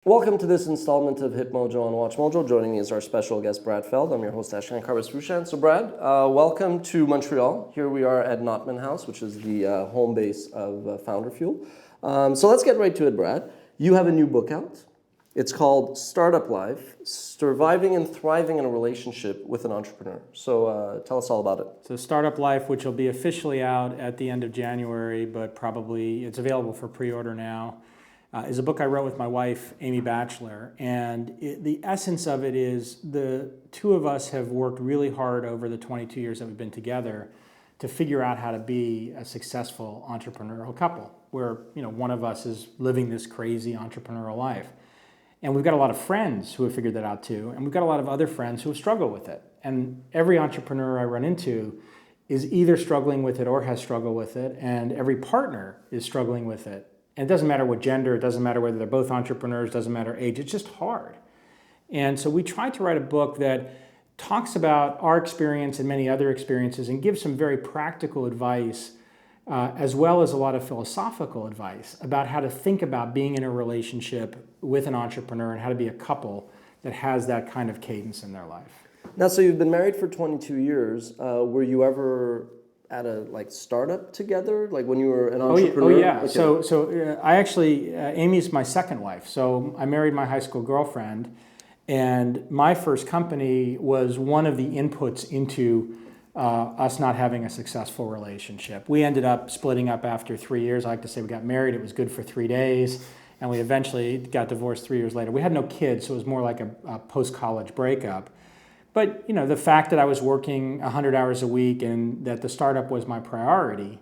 Welcome to this installment of HipMojo on WatchMojo. Joining me is our special guest, Brad Feld. I'm your host, Ashkan Karbas-Rushan. So Brad, welcome to Montreal. Here we are at Notman House, which is the home base of Founder Fuel. So let's get right to it, Brad. You have a new book out. It's called Startup Life, Surviving and Thriving in a Relationship with an Entrepreneur. So tell us all about it. So Startup Life, which will be officially out at the end of January, but probably it's available for pre-order now, is a book I wrote with my wife, Amy Batchelor. And the essence of it is the two of us have worked really hard over the 22 years that we've been together to figure out how to be a successful entrepreneurial couple, where one of us is living this crazy entrepreneurial life. And we've got a lot of friends who have figured that out too, and we've got a lot of other friends who have struggled with it. And every entrepreneur I run into is either struggling with it or has struggled with it, and every partner is struggling with it. And it doesn't matter what gender, it doesn't matter whether they're both entrepreneurs, doesn't matter age, it's just hard. And so we tried to write a book that talks about our experience and many other experiences and gives some very practical advice, as well as a lot of philosophical advice about how to think about being in a relationship with an entrepreneur and how to be a couple that has that kind of cadence in their life. Now, so you've been married for 22 years. Were you ever at a startup together, like when you were an entrepreneur? Oh yeah. Okay. So I actually, Amy's my second wife. So I married my high school girlfriend, and my first company was one of the inputs into us not having a successful relationship. We ended up splitting up after 3 years. I like to say we got married, it was good for 3 days, and we eventually got divorced 3 years later. We had no kids, so it was more like a post-college breakup. But the fact that I was working 100 hours a week and that the startup was my priority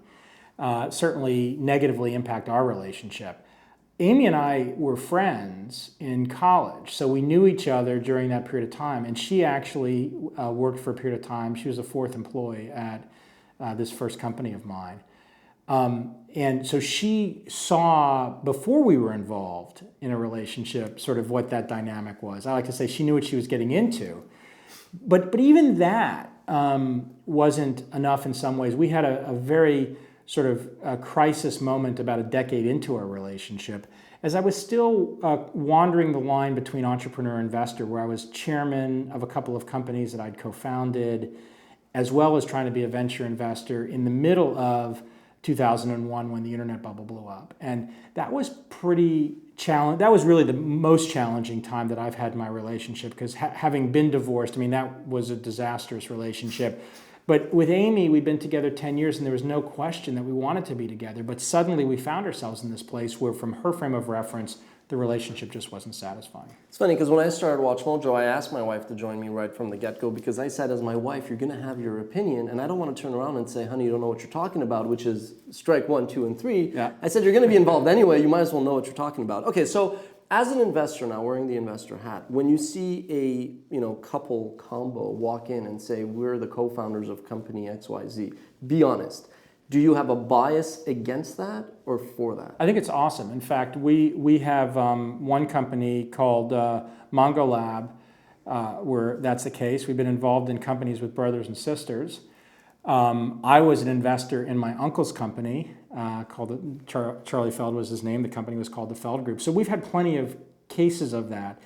certainly negatively impacted our relationship. Amy and I were friends in college, so we knew each other during that period of time, and she actually worked for a period of time. She was a fourth employee at this first company of mine. And so she saw, before we were involved in a relationship, sort of what that dynamic was. I like to say she knew what she was getting into. But even that wasn't enough in some ways. We had a very sort of a crisis moment about a decade into our relationship, as I was still wandering the line between entrepreneur and investor, where I was chairman of a couple of companies that I'd co-founded, as well as trying to be a venture investor in the middle of 2001 when the internet bubble blew up. And that was pretty challenging. That was really the most challenging time that I've had in my relationship, because having been divorced, that was a disastrous relationship. But with Amy, we'd been together 10 years, and there was no question that we wanted to be together. But suddenly we found ourselves in this place where, from her frame of reference, the relationship just wasn't satisfying. It's funny, because when I started WatchMojo, I asked my wife to join me right from the get-go, because I said, as my wife, you're going to have your opinion, and I don't want to turn around and say, honey, you don't know what you're talking about, which is strike 1, 2, and 3. Yeah. I said, you're going to be involved anyway, you might as well know what you're talking about. Okay, so as an investor now, wearing the investor hat, when you see a couple combo walk in and say, we're the co-founders of company XYZ, be honest. Do you have a bias against that or for that? I think it's awesome. In fact, we have one company called Mongo Lab, where that's the case. We've been involved in companies with brothers and sisters. I was an investor in my uncle's company called Charlie Feld was his name. The company was called the Feld Group. So we've had plenty of cases of that.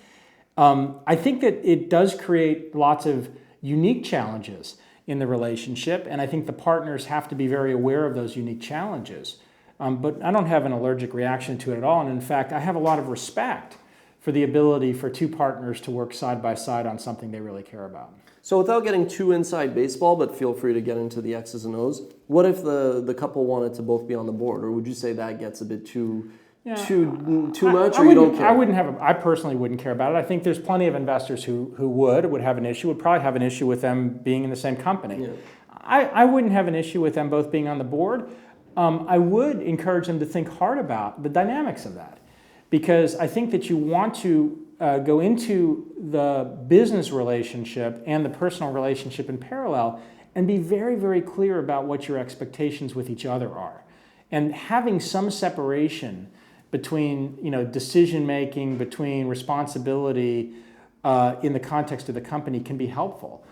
I think that it does create lots of unique challenges in the relationship, and I think the partners have to be very aware of those unique challenges. But I don't have an allergic reaction to it at all, and in fact, I have a lot of respect for the ability for two partners to work side by side on something they really care about. So without getting too inside baseball, but feel free to get into the X's and O's, what if the couple wanted to both be on the board, or would you say that gets a bit too much, or you don't care? I personally wouldn't care about it. I think there's plenty of investors who would have an issue, would probably have an issue with them being in the same company. Yeah. I wouldn't have an issue with them both being on the board. I would encourage them to think hard about the dynamics of that, because I think that you want to go into the business relationship and the personal relationship in parallel and be very, very clear about what your expectations with each other are. And having some separation between decision making, between responsibility in the context of the company can be helpful.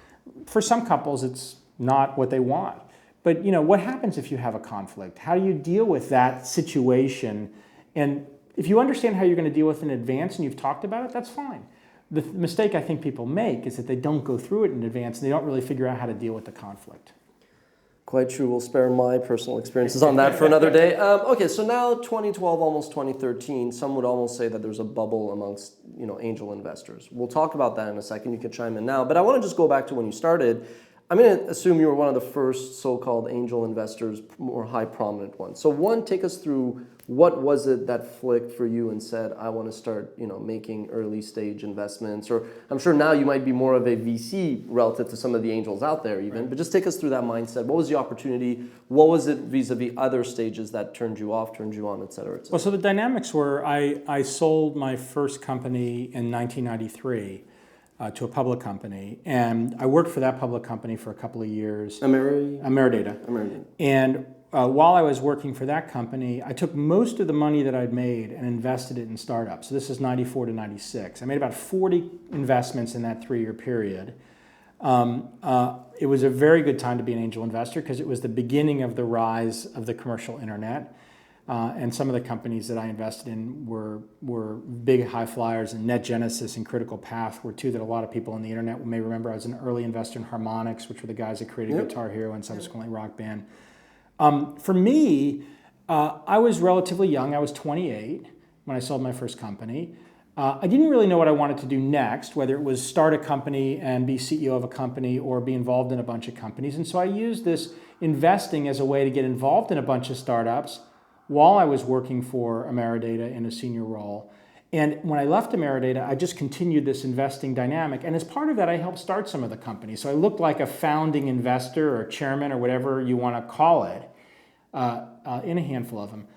For some couples, it's not what they want. But what happens if you have a conflict? How do you deal with that situation? And If you understand how you're going to deal with it in advance and you've talked about it, that's fine. The mistake I think people make is that they don't go through it in advance and they don't really figure out how to deal with the conflict. Quite true. We'll spare my personal experiences on that for another day. Okay, so now 2012, almost 2013, some would almost say that there's a bubble amongst angel investors. We'll talk about that in a second. You can chime in now. But I want to just go back to when you started. I'm going to assume you were one of the first so-called angel investors, more high prominent ones. So one, take us through what was it that flicked for you and said, I want to start making early stage investments, or I'm sure now you might be more of a VC relative to some of the angels out there even, right. But just take us through that mindset. What was the opportunity? What was it vis-a-vis other stages that turned you off, turned you on, et cetera, et cetera? Well, so the dynamics were I sold my first company in 1993 to a public company, and I worked for that public company for a couple of years. Ameridata. And while I was working for that company, I took most of the money that I'd made and invested it in startups. So this is 94 to 96. I made about 40 investments in that 3-year period. It was a very good time to be an angel investor because it was the beginning of the rise of the commercial internet. And some of the companies that I invested in were big high flyers, and NetGenesis and Critical Path were two that a lot of people on the internet may remember. I was an early investor in Harmonix, which were the guys that created Guitar Hero and subsequently Rock Band. For me, I was relatively young. I was 28 when I sold my first company. I didn't really know what I wanted to do next, whether it was start a company and be CEO of a company or be involved in a bunch of companies. And so I used this investing as a way to get involved in a bunch of startups while I was working for Ameridata in a senior role. And when I left Ameridata, I just continued this investing dynamic. And as part of that, I helped start some of the companies. So I looked like a founding investor or chairman or whatever you want to call it in a handful of them.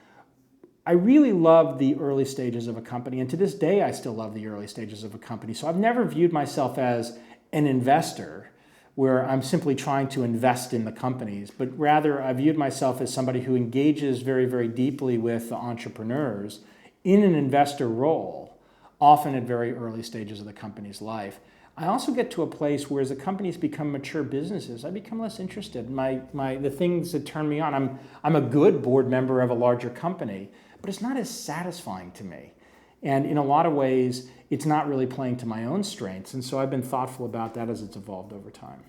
I really loved the early stages of a company. And to this day, I still love the early stages of a company. So I've never viewed myself as an investor where I'm simply trying to invest in the companies, but rather I viewed myself as somebody who engages very, very deeply with the entrepreneurs in an investor role, often at very early stages of the company's life. I also get to a place where as the companies become mature businesses, I become less interested. The things that turn me on, I'm a good board member of a larger company, but it's not as satisfying to me. And in a lot of ways, it's not really playing to my own strengths. And so I've been thoughtful about that as it's evolved over time.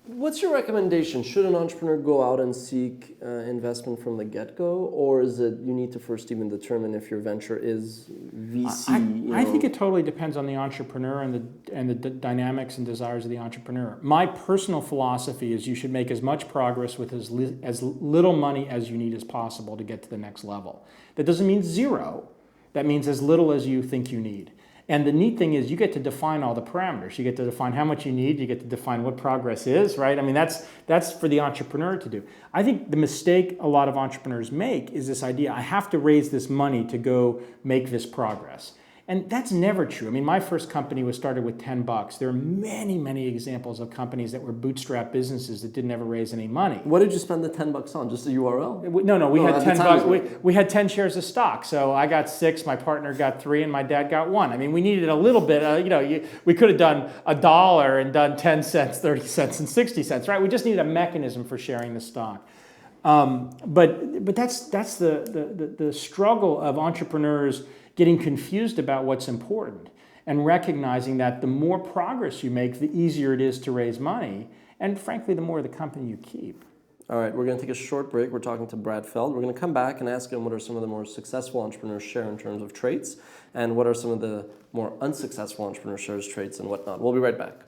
What's your recommendation? Should an entrepreneur go out and seek investment from the get-go? Or is it you need to first even determine if your venture is VC? I think it totally depends on the entrepreneur and the dynamics and desires of the entrepreneur. My personal philosophy is you should make as much progress with as little money as you need as possible to get to the next level. That doesn't mean zero. That means as little as you think you need. And the neat thing is you get to define all the parameters. You get to define how much you need. You get to define what progress is, right? I mean, that's for the entrepreneur to do. I think the mistake a lot of entrepreneurs make is this idea, I have to raise this money to go make this progress. And that's never true. I mean, my first company was started with $10. There are many, many examples of companies that were bootstrap businesses that didn't ever raise any money. What did you spend the $10 on? Just a URL? No, we had $10. We had 10 shares of stock. So I got 6, my partner got 3, and my dad got 1. I mean, we needed a little bit. We could have done $1 and done 10 cents, 30 cents, and 60 cents, right? We just needed a mechanism for sharing the stock. But that's the struggle of entrepreneurs getting confused about what's important and recognizing that the more progress you make, the easier it is to raise money, and frankly, the more the company you keep. All right, we're going to take a short break. We're talking to Brad Feld. We're going to come back and ask him what are some of the more successful entrepreneurs share in terms of traits, and what are some of the more unsuccessful entrepreneurs shares traits and whatnot. We'll be right back.